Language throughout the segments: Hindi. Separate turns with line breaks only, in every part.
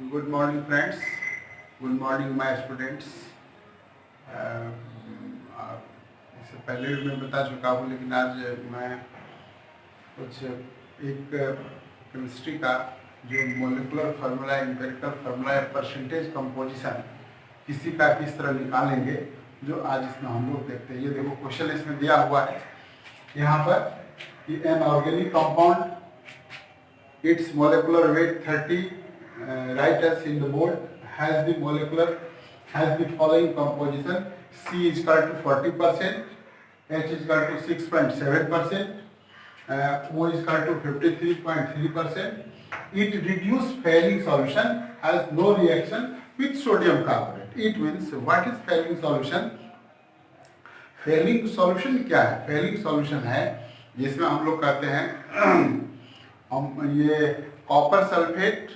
Good morning, friends. Good morning, my students. इससे पहले भी मैं बता चुका हूँ, लेकिन आज मैं कुछ एक केमिस्ट्री का जो मोलिकुलर फार्मूला, एम्पिरिकल फार्मूला या परसेंटेज कंपोजिशन किसी का किस तरह निकालेंगे, जो आज इसमें हम लोग देखते हैं। ये देखो क्वेश्चन इसमें दिया हुआ है यहाँ पर कि an organic compound, its molecular weight 30, write as in the board, has the following composition: C is equal to 40%, H is equal to 6.7%, O is equal to 53.3%. It reduced failing solution has no reaction with sodium carbonate. It means what is failing solution? Fehling solution क्या है? फेलिंग सॉल्यूशन है जिसमें हम लोग कहते हैं हम ये कॉपर सल्फेट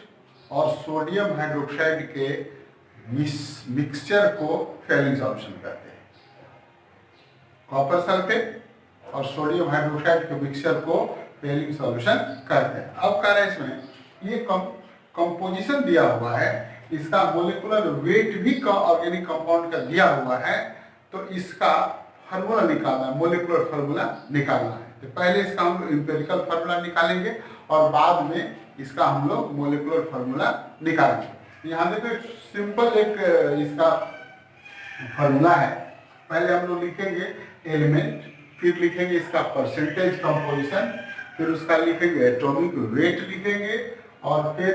और सोडियम हाइड्रोक्साइड के मिक्सचर को फेलिंग सॉल्यूशन कहते हैं। कॉपर सल्फेट और सोडियम हाइड्रोक्साइड के मिक्सचर को फेलिंग सॉल्यूशन कहते हैं। अब कह रहे हैं इसमें ये कंपोजिशन दिया हुआ है, इसका मोलिकुलर वेट भी ऑर्गेनिक कंपाउंड का दिया हुआ है, तो इसका फार्मूला निकालना है, मोलिकुलर फार्मूला निकालना है। तो पहले इसका हम लोग एम्पिरिकल फार्मूला निकालेंगे और बाद में इसका हम लोग मोलिकुलर फार्मूला निकालेंगे। यहाँ देखो सिंपल एक इसका फार्मूला है। पहले हम लोग लिखेंगे एलिमेंट, फिर लिखेंगे इसका परसेंटेज कंपोजिशन, फिर उसका लिखेंगे एटॉमिक वेट लिखेंगे, और फिर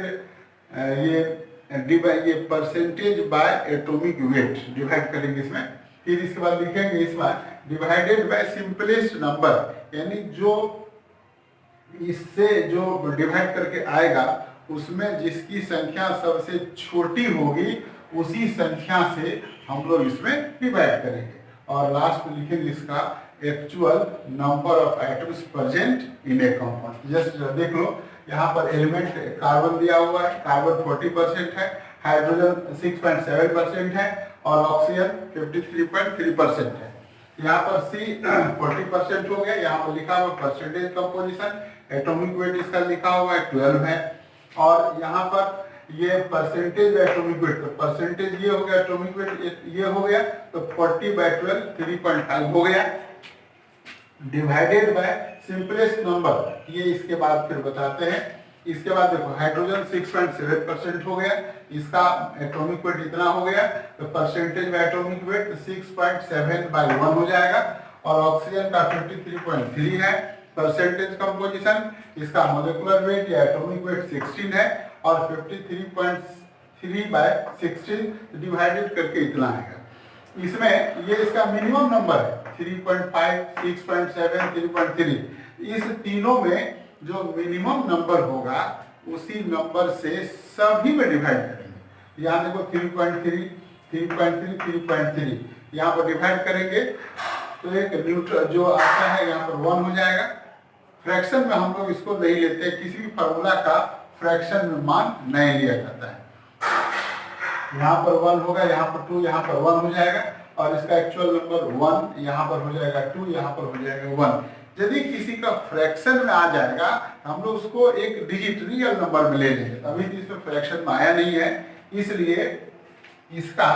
ये percentage by atomic weight divide करेंगे इसमें। फिर इसके बाद लिखेंगे इसमें डिवाइडेड बाय सिंपलेस्ट नंबर, यानी जो इससे जो डिवाइड करके आएगा उसमें जिसकी संख्या सबसे छोटी होगी उसी संख्या से हम लोग इसमें डिवाइड करेंगे, और लास्ट में लिखेंगे इसका actual number of atoms present in A compound. Just देख लो, यहाँ पर एलिमेंट कार्बन दिया हुआ है, कार्बन 40% है, हाइड्रोजन 6.7% है और ऑक्सीजन 53.3% है। यहाँ पर C 40% हो गया, यहाँ पर लिखा हुआ परसेंटेज कंपोजिशन, एटॉमिक वेट इसका लिखा हुआ है 12 है, और यहाँ पर ये परसेंटेज एटॉमिक वेट, तो परसेंटेज ये हो गया, एटॉमिक वेट ये हो गया, तो 40/12 3.5 हो गया, डिवाइडेड बाय सिंपलेस्ट नंबर। ये इसके बाद फिर बताते हैं। इसके बाद देखो हाइड्रोजन 6.7% हो गया, इसका एटॉमिक वेट इतना हो गया, तो परसेंटेज बाय एटॉमिक वेट 6.7/1 हो जाएगा, और ऑक्सीजन का 53.3 है। परसेंटेज कंपोजिशन इसका मोलिकुलर वेट या एटॉमिक वेट 16 है, और 53.3/16 डिवाइडेड करके इतना आएगा। इसमें ये इसका मिनिमम नंबर है 3.5, 6.7, 3.3। इस तीनों में जो मिनिमम नंबर होगा उसी नंबर से सभी में डिवाइड करेंगे। यहाँ देखो 3.3, 3.3, 3.3 यहाँ पर डिवाइड करेंगे तो एक न्यूट्रल जो आता है यहाँ पर 1 हो जाएगा। फ्रैक्शन में हम लोग इसको नहीं लेते, किसी भी फार्मूला का फ्रैक्शन में मान नहीं लिया जाता है। यहाँ पर 1 होगा, यहाँ पर 2, यहाँ पर 1 हो जाएगा, और इसका एक्चुअल नंबर 1, यहाँ पर हो जाएगा 2, यहाँ पर हो जाएगा 1। यदि किसी का फ्रैक्शन में आ जाएगा हम लोग उसको एक डिजिट रियल नंबर में ले लेंगे। अभी इसमें फ्रैक्शन में आया नहीं है, इसलिए इसका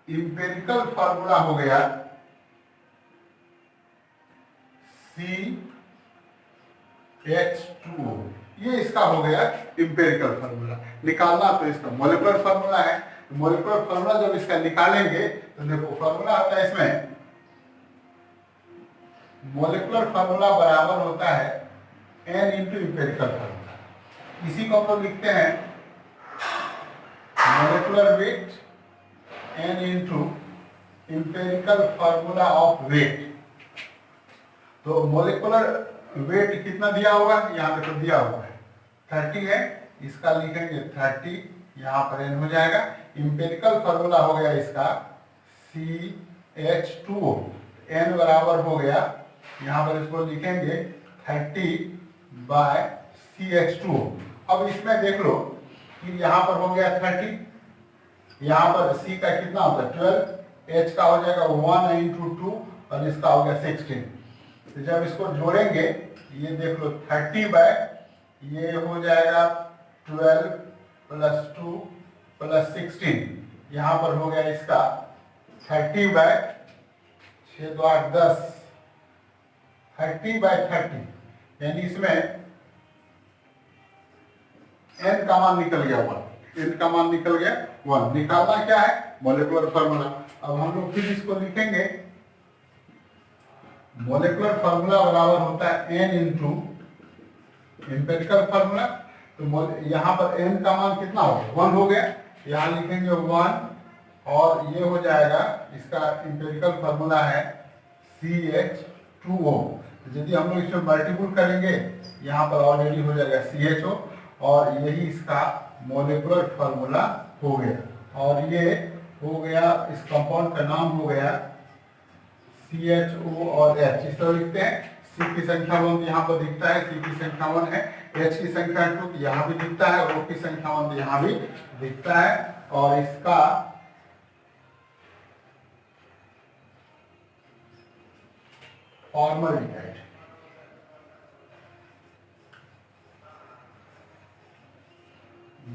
इंपेरिकल फार्मूला हो गया CH2O। ये इसका हो गया इंपेरिकल फार्मूला। निकालना तो इसका मोलिकुलर फार्मूला है। मोलिकुलर फार्मूला जब इसका निकालेंगे तो देखो फार्मूला आता है इसमें, मोलिकुलर फार्मूला बराबर होता है N इंटू इंपेरिकल फार्मूला। इसी को हम लोग लिखते हैं molecular weight N into empirical formula of weight. तो मोलिकुलर वेट कितना दिया हुआ है, यहाँ पे तो दिया हुआ है 30 है, इसका लिखेंगे 30, यहाँ पर N हो जाएगा। इंपेरिकल फार्मूला हो गया इसका CH2O, N बराबर हो गया, यहाँ पर इसको लिखेंगे 30/CH2O। अब इसमें देख लो कि यहाँ पर हो गया 30, यहाँ पर C का कितना होता है 12, H का हो जाएगा 1 × 2, और इसका हो गया 16। तो जब इसको जोड़ेंगे ये देख लो 30/12 ये हो जाएगा 12 प्लस 2 प्लस 16, यहाँ पर हो गया इसका 30/6 2 8 10, 30/30, यानी इसमें n का मान निकल गया 1, n का मान निकल गया 1। निकालना क्या है? Molecular formula. अब हम लोग फिर इसको लिखेंगे, मॉलिक्यूलर फार्मूला बराबर होता है n इंटू एम्पिरिकल फार्मूला। तो यहाँ पर n का मान कितना हो गया? 1 हो गया, यहाँ लिखेंगे 1, और ये हो जाएगा इसका एम्पिरिकल फार्मूला है CH2O। यदि हम लोग इसमें मल्टीपल करेंगे, यहाँ पर ऑलरेडी हो जाएगा CHO, और यही इसका मॉलिक्यूलर फार्मूला हो गया। और ये हो गया, इस कंपाउंड का नाम हो गया CHO और H। इस तरह लिखते हैं। C की संख्या 1 यहाँ पर दिखता है, C की संख्या 1 है, H की संख्या 2 यहाँ भी दिखता है, O की संख्या 1 यहाँ भी दिखता है। और इसका फॉर्मल्डिहाइड,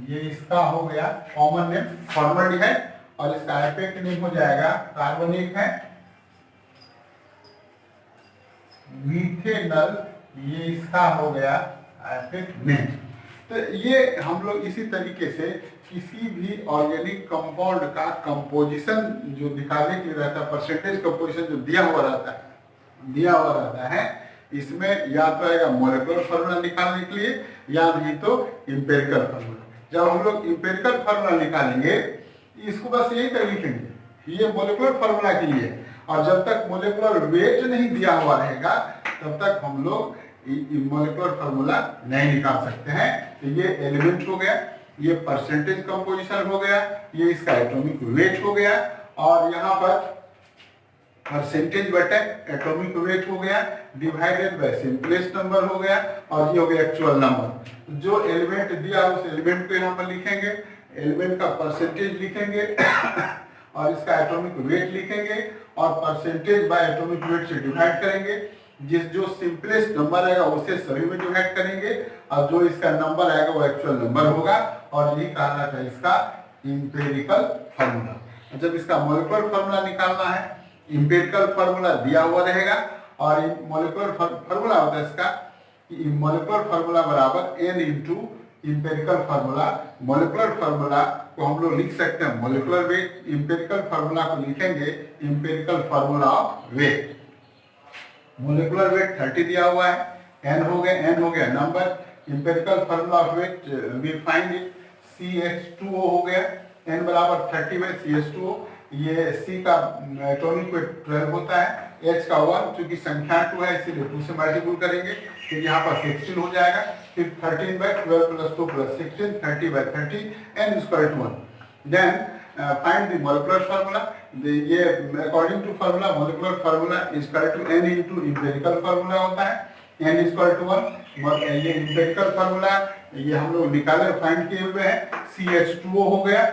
ये इसका हो गया कॉमन नेम फॉर्मल्डिहाइड, और इसका एपेक्ट नेम हो जाएगा कार्बोनिक है मीथेनल, ये इसका हो गया एपेक्ट नेम। तो ये हम लोग इसी तरीके से किसी भी ऑर्गेनिक कंपाउंड का कंपोजिशन जो दिखाने के लिए रहता है, परसेंटेज कंपोजिशन जो दिया हुआ रहता है, इसमें या तो आएगा मॉलिक्यूलर फार्मूला निकालने के लिए, या नहीं तो एम्पिरिकल फार्मूला। जब हम लोग एम्पिरिकल फार्मूला निकालेंगे, इसको बस यही कर लिखेंगे, ये मॉलिक्यूलर फार्मूला के लिए, और जब तक मॉलिक्यूलर वेट नहीं दिया हुआ रहेगा तब तक हम लोग मॉलिक्यूलर फार्मूला नहीं निकाल सकते हैं। तो ये एलिमेंट हो गया, ये परसेंटेज कंपोजिशन हो गया, ये इसका एटॉमिक वेट हो गया, और यहाँ पर परसेंटेज बटे एटॉमिक वेट हो गया डिवाइडेड बाय सिंपलेस्ट नंबर हो गया, और ये हो गया एक्चुअल नंबर। जो एलिमेंट दिया उस एलिमेंट को यहाँ पर लिखेंगे, एलिमेंट का परसेंटेज लिखेंगे और इसका एटॉमिक वेट लिखेंगे, और परसेंटेज बाय एटॉमिक वेट से डिवाइड करेंगे। जो सिंपलेस्ट नंबर आएगा उसे सभी में डिवाइड करेंगे, और जो इसका नंबर आएगा वो एक्चुअल नंबर होगा, और यही कहलाता है इसका एम्पिरिकल फार्मूला। जब इसका मॉलिक्यूलर फार्मूला निकालना है, एम्पिरिकल फार्मूला दिया हुआ रहेगा, और मॉलिक्यूलर फार्मूला होता है इसका कि मॉलिक्यूलर फार्मूला बराबर n into empirical formula. Molecular formula को हम लोग लिख सकते हैं मॉलिक्यूलर वेट, एम्पिरिकल फार्मूला को लिखेंगे empirical formula of weight. Molecular weight 30 दिया हुआ है, n हो गया number, empirical formula of weight we find it CH2O हो गया, n बराबर 30/CH2O। ये C का एटॉमिक वेट 12 होता है, H का 1, चूंकि संख्या 2 है इसीलिए 2 से मल्टीपल करेंगे, फिर यहाँ पर 16 हो जाएगा, फिर 13/12 plus 2 plus 16, 30/30, n square to 1। Then find the molecular formula. ये according to formula molecular formula equal to n into empirical formula होता है, n इक्वल टू 1। ये एम्पिरिकल फार्मूला ये हम लोग निकाले फाइंड किए हुए हैं, CH2O हो गया,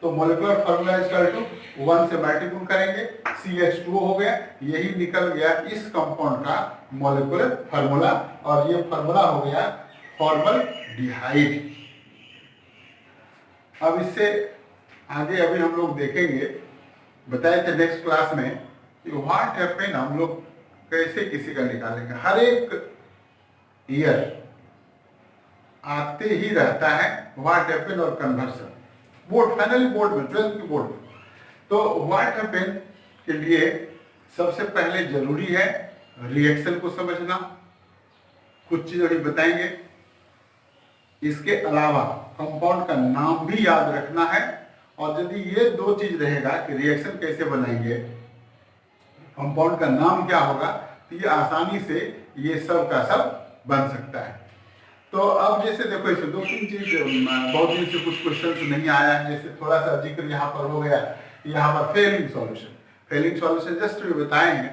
तो मॉलिक्यूलर फार्मूला इक्वल टू 1 से मल्टीपल करेंगे, CH2O हो गया, यही निकल गया इस कंपाउंड का मॉलिक्यूलर फार्मूला, और ये फार्मूला हो गया फॉर्मल्डिहाइड। अब इससे आगे अभी हम लोग देखेंगे, बताए थे नेक्स्ट क्लास में कि व्हाट हैपन, हम लोग कैसे किसी का निकालेंगे। हर एक ईयर आते ही रहता है व्हाट हैपन और कन्वर्सन, बोर्ड फाइनली बोर्ड में 12th की बोर्ड में। तो व्हाट हैपन के लिए सबसे पहले जरूरी है रिएक्शन को समझना, कुछ चीज अभी बताएंगे। इसके अलावा कंपाउंड का नाम भी याद रखना है, और यदि ये दो चीज रहेगा कि रिएक्शन कैसे बनाएंगे, कंपाउंड का नाम क्या होगा, तो ये आसानी से ये सब का सब बन सकता है। तो अब जैसे देखो इसमें 2-3 चीज बहुत दिन से कुछ क्वेश्चन नहीं आया है, जैसे थोड़ा सा जिक्र यहाँ पर हो गया, यहाँ पर फेलिंग सॉल्यूशन जस्ट भी बताए हैं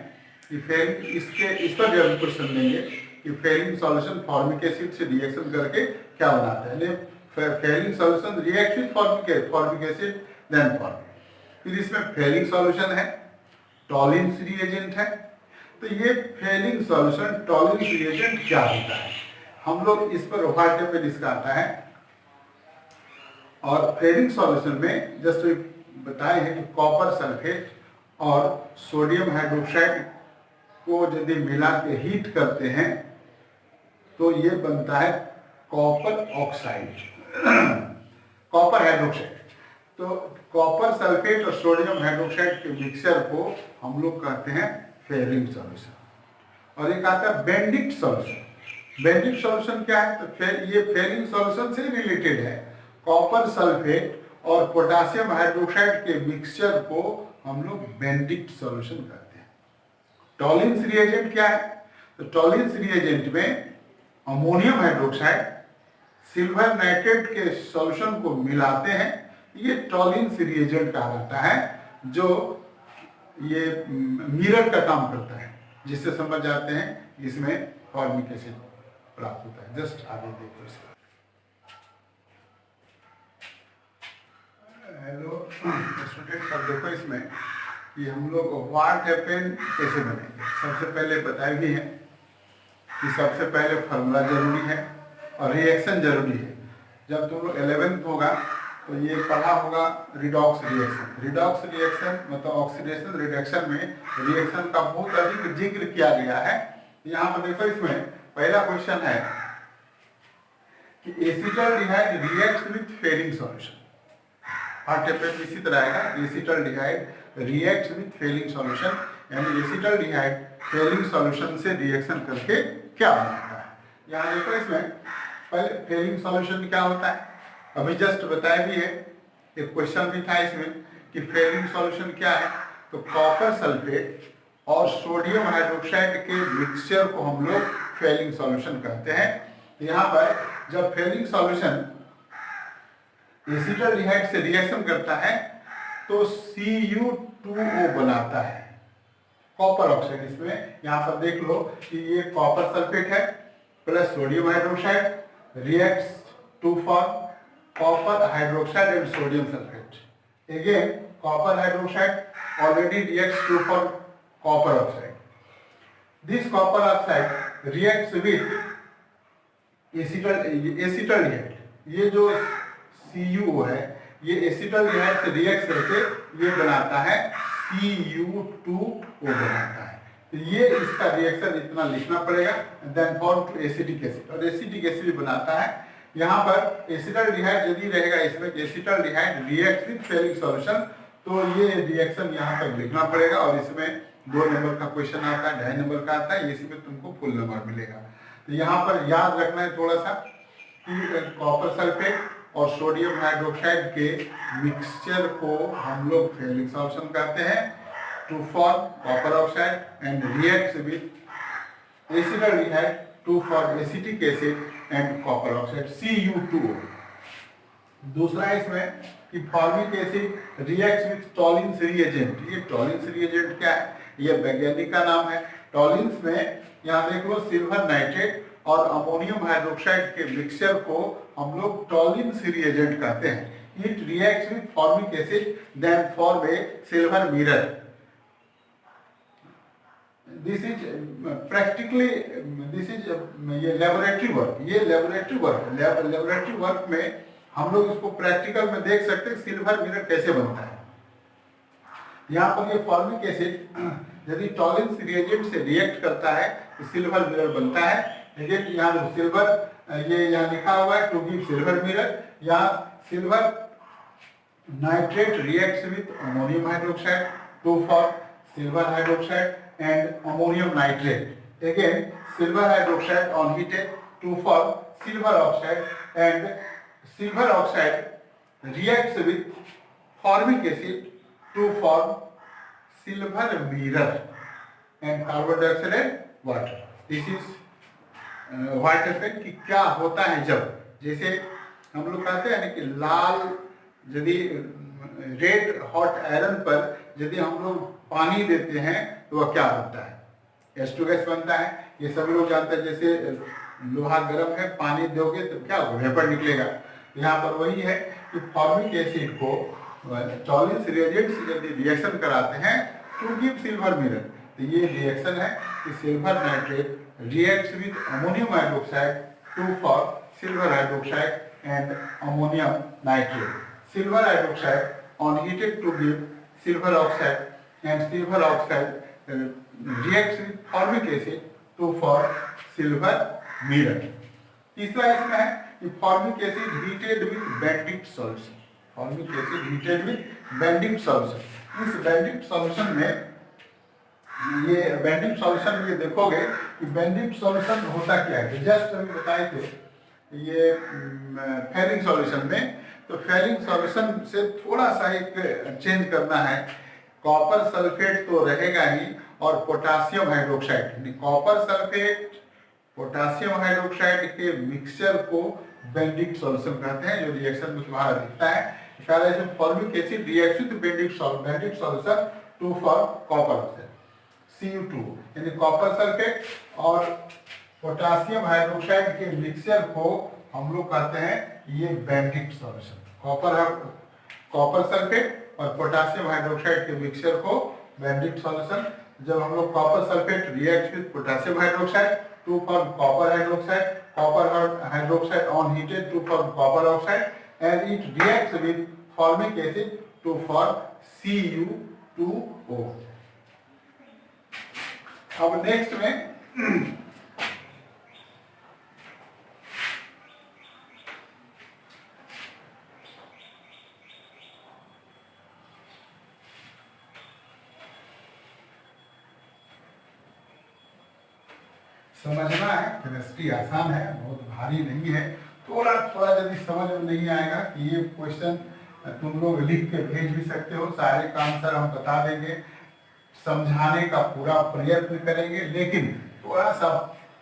कि फेलिंग, इस पर भी अभी क्वेश्चन देंगे कि फेलिंग सॉल्यूशन फॉर्मिक एसिड से रिएक्शन करके क्या बनाता है। Fehling solution react with formic acid then formic. फिर इसमें फेलिंग सॉल्यूशन है, टॉलिन्स रिएजेंट है। तो ये फेलिंग सॉल्यूशन टॉलिन्स रिएजेंट क्या होता है, हम लोग इस पर वाटर पे इसका आता है। और फेरिक सॉल्यूशन में जस्ट बताए हैं कि कॉपर सल्फेट और सोडियम हाइड्रोक्साइड को यदि मिला के हीट करते हैं तो ये बनता है कॉपर ऑक्साइड, कॉपर हाइड्रोक्साइड। तो कॉपर सल्फेट और सोडियम हाइड्रोक्साइड के मिक्सचर को हम लोग कहते हैं फेरिक सॉल्यूशन। और एक आता है बेंडिक सॉल्यूशन। बेंडिक सॉल्यूशन क्या है? तो ये फेरिक सॉल्यूशन से रिलेटेड है। कॉपर सल्फेट और पोटासियम हाइड्रोक्साइड के मिक्सचर को हम लोग बेंडिक सॉल्यूशन कहते हैं। टॉलिन्स रिएजेंट क्या है? तो टॉलिन्स रिएजेंट में अमोनियम हाइड्रोक्साइड सिल्वर नाइट्रेट के सॉल्यूशन को मिलाते हैं। ये टॉलिन्स रिएजेंट कहा जाता है, जो ये मिरर का काम करता है, जिससे समझ जाते हैं इसमें फॉर्मिक एसिड प्राप्त होता है। जस्ट आगे देखो इसका। हेलो स्टूडेंट, अब देखो इसमें कि हम लोग व्हाट हैपेन कैसे बनेंगे। सबसे पहले बताया भी है कि सबसे पहले फार्मूला जरूरी है और रिएक्शन जरूरी है। जब तुम लोग 11th होगा तो ये पढ़ा होगा रिडॉक्स रिएक्शन। रिडॉक्स रिएक्शन मतलब ऑक्सीडेशन रिडक्शन में रिएक्शन का बहुत अधिक जिक्र किया गया है। यहाँ पर देखो, इसमें पहला क्वेश्चन है कि acetaldehyde reacts with ferric solution. पाठ्यक्रम इसी तरह आएगा, acetaldehyde reacts with ferric solution, यानी एसिटाल्डिहाइड फेरिक सॉल्यूशन से रिएक्शन करके क्या बनता है। यहाँ देखो, इसमें पहले फेरिक सॉल्यूशन क्या होता है अभी जस्ट बताया भी है। एक क्वेश्चन भी था इसमें कि फेरिक सॉल्यूशन क्या है। तो कॉपर सल्फेट और सोडियम हाइड्रोक्साइड के मिक्सचर को हम लोग फेरिक सॉल्यूशन कहते हैं। यहाँ पर जब फेरिक सॉल्यूशन एसिटाल्डिहाइड से रिएक्शन करता है तो Cu2O बनाता है, कॉपर ऑक्साइड। इसमें यहाँ पर देख लो कि ये कॉपर सल्फेट है plus sodium hydroxide reacts to form copper hydroxide and sodium sulfate. Again, copper hydroxide already reacts to form copper oxide. This copper oxide reacts with acetaldehyde. ये जो CuO है, ये एसिटाल्डिहाइड से रिएक्ट करके ये बनाता है Cu2O बनाता है। तो ये इसका रिएक्शन इतना लिखना पड़ेगा। Then form to acetic acid, और एसिटिक एसिड बनाता है। यहाँ पर एसिटाल्डिहाइड यदि रहेगा इसमें, acetaldehyde react with ferric solution, तो ये रिएक्शन यहाँ पर लिखना पड़ेगा। और इसमें 2 नंबर का क्वेश्चन आता है, 2.5 नंबर का आता है, इसमें तुमको फुल नंबर मिलेगा। तो यहाँ पर याद रखना है थोड़ा सा कि कॉपर सल्फेट और सोडियम हाइड्रोक्साइड के मिक्सचर को हम लोग फेरिक सॉल्यूशन कहते हैं to form copper oxide and reacts with acetaldehyde to form acetic acid and copper oxide Cu2O। दूसरा इसमें कि formic acid reacts with Tollens reagent. ये टॉलिन्स रिएजेंट क्या है? ये वैज्ञानिक का नाम है। टॉलिन्स में यहाँ देख लो सिल्वर नाइट्रेट और अमोनियम हाइड्रोक्साइड के मिक्सचर को हम लोग टॉलिन्स रिएजेंट कहते हैं। It reacts with formic acid then form a silver mirror. This is practically ये लेबोरेटरी वर्क। ये लेबोरेटरी वर्क में हम लोग इसको प्रैक्टिकल में देख सकते हैं सिल्वर मिरर कैसे बनता है। यहाँ पर ये फॉर्मिक एसिड यदि टॉलिन्स रिएजेंट से रिएक्ट करता है तो सिल्वर मिरर बनता है। लेकिन यहाँ सिल्वर ये यहाँ लिखा हुआ है टू गिव सिल्वर मिरर। यहाँ silver nitrate reacts with ammonium hydroxide to form silver hydroxide and ammonium nitrate. Again, silver hydroxide on heated to form silver oxide, and silver oxide reacts with formic acid to form silver mirror and carbon dioxide and water. This is what happen कि क्या होता है जब, जैसे हम लोग कहते हैं कि लाल यदि रेड हॉट आयरन पर यदि हम लोग पानी देते हैं तो वह क्या बनता है? H2 गैस बनता है। ये सभी लोग जानते हैं। जैसे लोहा गर्म है, पानी दोगे तो क्या होगा? वेपर निकलेगा। यहाँ पर वही है कि फॉर्मिक एसिड को टॉलिन्स रिएजेंट से यदि रिएक्शन कराते हैं टू गिव सिल्वर मिरर, तो ये रिएक्शन है कि silver nitrate reacts with ammonium hydroxide 2 for silver hydroxide and ammonium nitrate. Silver hydroxide on heated to give silver oxide, and silver oxide reacts with formic acid to form silver mirror. तीसरा इसमें है कि formic acid heated with Benedict solution, formic acid heated with Benedict solution. इस बेंडिक्ट सॉल्यूशन में ये बेंडिक्ट सॉल्यूशन में ये देखोगे कि बेंडिक्ट सॉल्यूशन होता क्या है, जस्ट अभी बताए थे ये फेरिंग सॉल्यूशन में। तो फेरिंग सॉल्यूशन से थोड़ा सा एक चेंज करना है, कॉपर सल्फेट तो रहेगा ही और potassium hydroxide, copper sulphate potassium hydroxide के मिक्सचर को बेंडिक्ट सॉल्यूशन कहते हैं, जो रिएक्शन में तुम्हारा दिखता है। पहले formic acid reacts with Benedict solution to form copper oxide Cu2, यानी कॉपर सल्फेट और पोटासियम हाइड्रोक्साइड के मिक्सचर को हम लोग कहते हैं ये बेंडिक्ट सॉल्यूशन। कॉपर सल्फेट और पोटासियम हाइड्रोक्साइड के मिक्सचर को बेंडिक्ट सॉल्यूशन। जब हम लोग copper sulphate react with potassium hydroxide to form copper hydroxide on heated to form copper oxide, and it reacts with formic acid to form Cu2O। अब नेक्स्ट में समझना है, केमिस्ट्री आसान है, बहुत भारी नहीं है। थोड़ा थोड़ा यदि समझ में नहीं आएगा कि ये क्वेश्चन तुम लोग लिख के भेज भी सकते हो, सारे का आंसर हम बता देंगे, समझाने का पूरा प्रयत्न करेंगे, लेकिन थोड़ा सा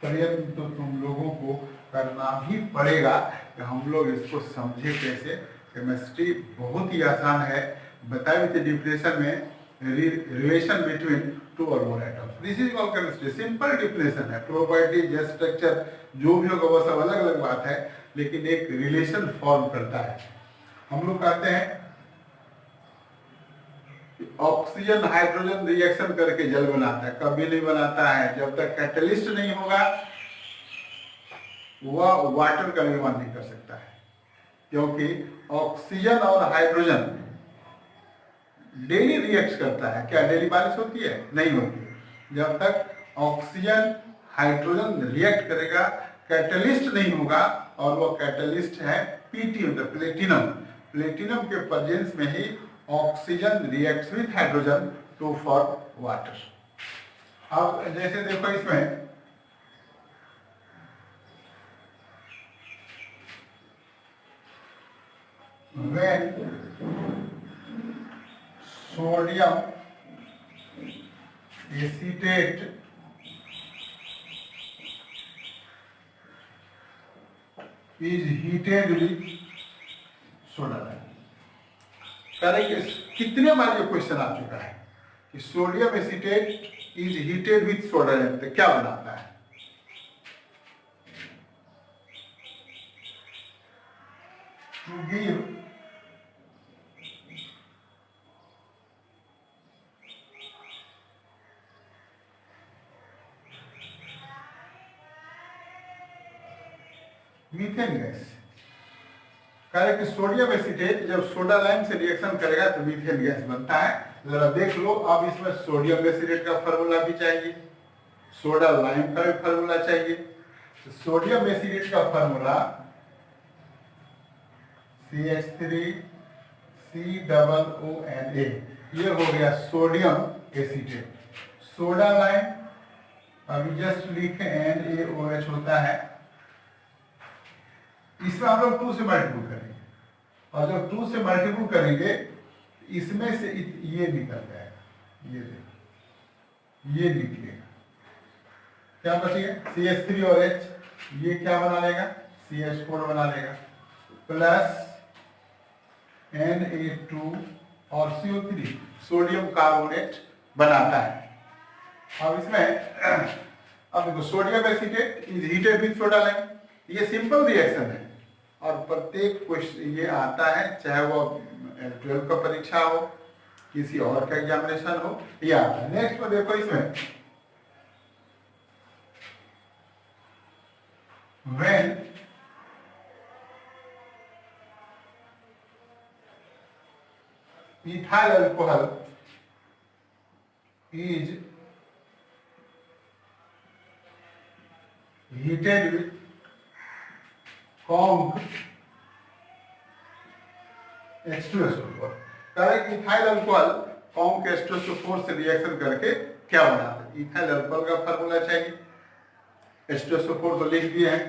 प्रयत्न तो तुम लोगों को करना भी पड़ेगा कि हम लोग इसको समझे कैसे। केमिस्ट्री बहुत ही आसान है, बताए हुए थे डिफिनेशन में रिलेशन बिटवीन टू और मोर atoms. This is all chemistry, simple definition है। प्रॉपर्टी जेट स्ट्रक्चर जो भी होगा वो सब अलग अलग बात है, लेकिन एक रिलेशन फॉर्म करता है। हम लोग कहते हैं ऑक्सीजन हाइड्रोजन रिएक्शन करके जल बनाता है, कभी नहीं बनाता है जब तक कैटलिस्ट नहीं होगा, वह वाटर का निर्माण नहीं कर सकता है, क्योंकि ऑक्सीजन और हाइड्रोजन डेली रिएक्ट करता है। क्या डेली बारिश होती है? नहीं होती। जब तक ऑक्सीजन हाइड्रोजन रिएक्ट करेगा, कैटलिस्ट नहीं होगा, और वो कैटलिस्ट है पीटी मतलब प्लेटिनम। प्लेटिनम के प्रेजेंस में ही oxygen reacts with hydrogen to form water. अब जैसे देखो इसमें when sodium acetate is heated with soda lime। करेंगे, कितने बार ये क्वेश्चन आ चुका है कि sodium acetate is heated with soda lamp, तो क्या बनाता है? To give methane gas. करें कि सोडियम एसीटेट जब सोडा लाइम से रिएक्शन करेगा तो मीथेन गैस बनता है। जरा देख लो, अब इसमें सोडियम एसीटेट का फार्मूला भी चाहिए, सोडा लाइम का भी फार्मूला चाहिए। तो सोडियम एसीटेट का फार्मूला CH3COONA, ये हो गया सोडियम एसीटेट। सोडा लाइम अभी जस्ट लिखे NaOH होता है, इसमें हम लोग 2 से मल्टीपल करेंगे, और जब 2 से मल्टीपल करेंगे इसमें से ये निकल जाएगा, ये देखो, ये निकलेगा, क्या बचेगा? CH3 और H, ये क्या बना लेगा? CH4 बना लेगा, प्लस Na2 और CO3, सोडियम कार्बोनेट बनाता है। अब इसमें अब देखो sodium acetate is heated with soda lime, ये सिंपल रिएक्शन है, और प्रत्येक क्वेश्चन ये आता है, चाहे वो 12 का परीक्षा हो, किसी और का एग्जामिनेशन हो, ये आता है। नेक्स्ट में देखो, इसमें when ethyl alcohol is heated with conc H2SO4। Ethyl alcohol conc H2SO4 से रिएक्शन करके क्या बनाता है? इथाइल अल्कोहल का फार्मूला चाहिए। H2SO4 तो लिख दिए हैं।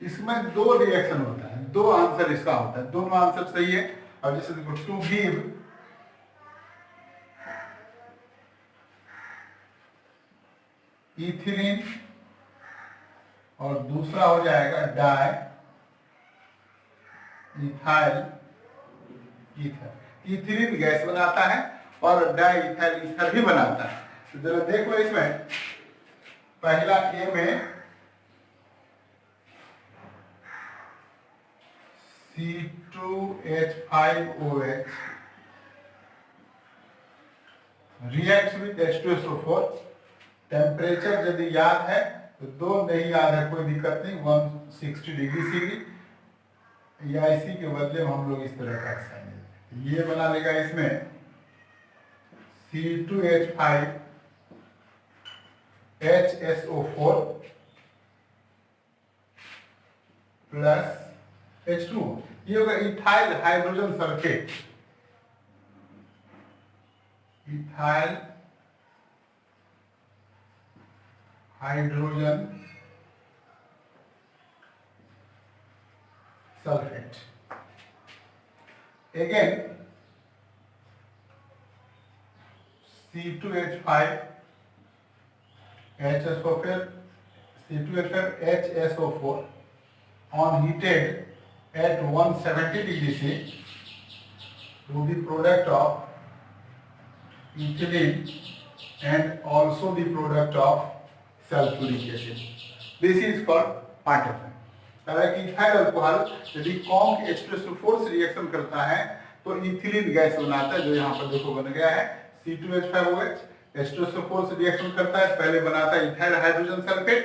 इसमें दो रिएक्शन होता है, दो आंसर इसका होता है, दोनों आंसर सही है। अब जैसे देखो टू गिव इथिलीन और दूसरा हो जाएगा di ethyl ether. Ethylene gas बनाता है और डाई इथाइल ईथर भी बनाता है। तो जरा देख लो इसमें पहला ए में C2H5OH reacts with H2SO4। Temperature यदि याद है तो दो नहीं याद है कोई दिक्कत नहीं, 160 डिग्री सी। या इसी के बदले में हम लोग इस तरह का एक्सपेरिमेंट ये बना लेगा इसमें C2H5HSO4 प्लस H2। ये होगा ethyl hydrogen sulphate. Ethyl hydrogen sulphate. Again C2H5HSO4 on heated at 170 degree C to the product of ethylene and also the product of sulfuric acid. This is called पार्टिफिन। हालांकि इथाइल अल्कोहल यदि कॉन्क H2SO4 से रिएक्शन करता है तो इथिलीन गैस बनाता है, जो यहाँ पर देखो बन गया है। C2H5OH H2SO4 से रिएक्शन करता है, पहले बनाता है इथाइल हाइड्रोजन सल्फेट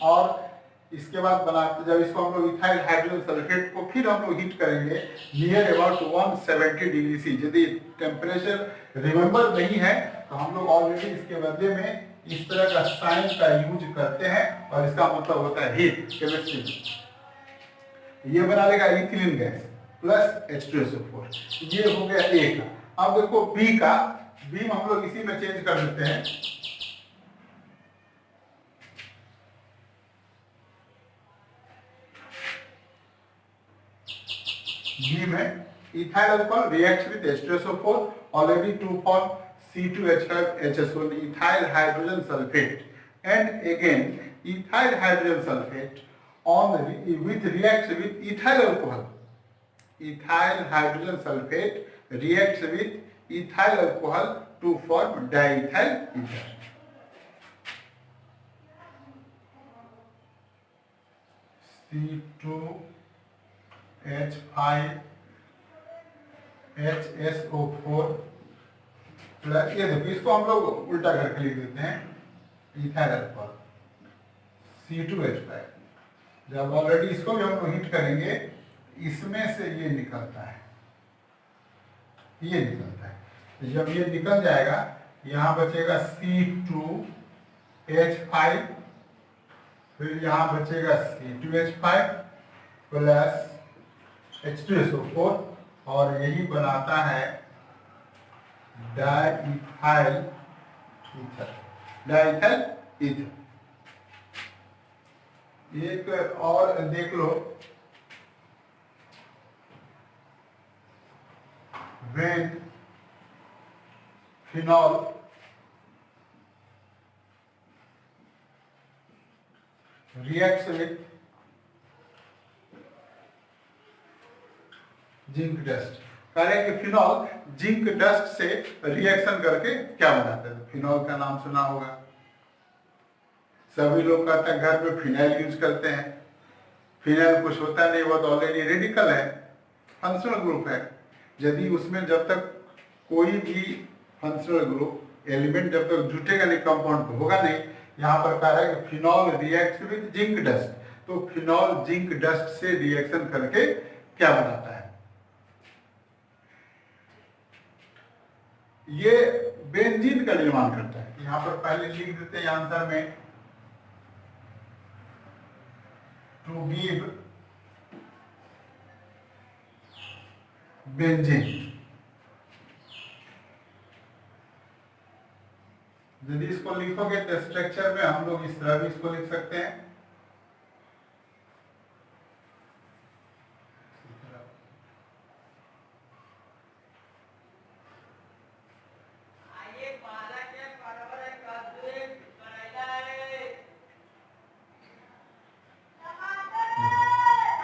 और इसके बाद बनाते, जब इसको हम लोग इथाइल हाइड्रोजन सल्फेट को फिर हम लोग हीट करेंगे नियर अबाउट 170 डिग्री सी। यदि टेम्परेचर रिमेंबर नहीं है तो हम लोग ऑलरेडी इसके बदले में इस तरह का साइन का यूज करते हैं और इसका मतलब होता है हीट केमिस्ट्री। ये बना लेगा इथिलीन गैस प्लस H2SO4। ये हो गया ए का। अब देखो बी का। बी हम लोग इसी में चेंज कर देते हैं। बी में ethyl alcohol reacts with H2SO4 already to form C2H5HSO ethyl hydrogen sulfate, and again ethyl hydrogen sulfate reacts with ethyl alcohol. Ethyl hydrogen sulfate reacts with ethyl alcohol to form diethyl ether. C2H5HSO4 plus ये देखो इसको हम लोग उल्टा करके लिख देते हैं इथाइल अल्कोहल C2H5। जब ऑलरेडी इसको भी हम लोग हीट करेंगे इसमें से ये निकलता है, ये निकलता है। तो जब ये निकल जाएगा यहाँ बचेगा C2H5, फिर यहाँ बचेगा C2H5 प्लस H2SO4 और यही बनाता है डाइथाइल ईथर। Diethyl ether. एक और देख लो, when phenol reacts with zinc dust. करें कि फिनॉल जिंक डस्ट से रिएक्शन करके क्या बनाते हैं? फिनॉल का नाम सुना होगा, सभी लोग कहते हैं घर में फिनाइल यूज करते हैं। फिनाइल कुछ होता नहीं, वो तो ऑलरेडी रेडिकल है, फंक्शनल ग्रुप है। यदि उसमें जब तक कोई भी फंक्शनल ग्रुप एलिमेंट जब तक जुटेगा नहीं कंपाउंड तो होगा नहीं। यहाँ पर कह रहा है कि phenol react with zinc dust, तो फिनॉल जिंक डस्ट से रिएक्शन करके क्या बनाता है, ये बेंजीन का निर्माण करता है। यहाँ पर पहले लिख देते हैं आंसर में, टू गिव बेंजीन। यदि इसको लिखोगे तो स्ट्रक्चर में हम लोग इस तरह भी इसको लिख सकते हैं,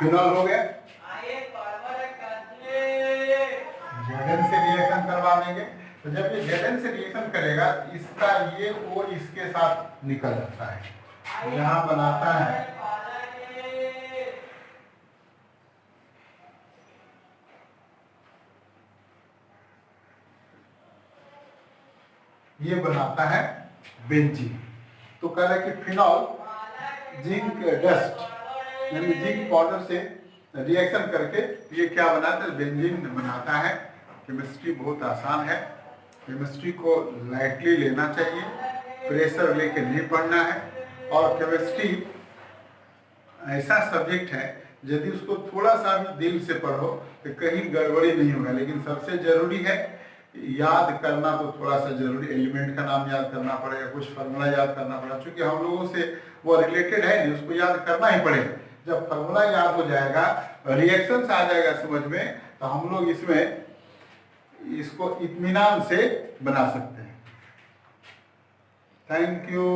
फिनॉल हो गया, जेडन से रिएक्शन करवा देंगे। तो जब ये जेडन से रिएक्शन करेगा इसका ये ओ इसके साथ निकल जाता है, यहाँ बनाता है ये बनाता है बेंजीन। तो कह रहे कि फिनॉल जिंक डस्ट यानी जिंक पाउडर से रिएक्शन करके ये क्या बनाता है, बेंजीन बनाता है। केमिस्ट्री बहुत आसान है, केमिस्ट्री को लाइटली लेना चाहिए, प्रेशर लेके नहीं पढ़ना है। और केमिस्ट्री ऐसा सब्जेक्ट है यदि उसको थोड़ा सा भी दिल से पढ़ो तो कहीं गड़बड़ी नहीं होगा। लेकिन सबसे जरूरी है याद करना, तो थोड़ा सा जरूरी, एलिमेंट का नाम याद करना पड़ेगा, कुछ फार्मूला याद करना पड़ेगा, क्योंकि हम लोगों से वो रिलेटेड है नहीं, उसको याद करना ही पड़ेगा। जब फार्मूला याद हो जाएगा, रिएक्शंस आ जाएगा समझ में, तो हम लोग इसमें इसको इत्मीनान से बना सकते हैं। Thank you.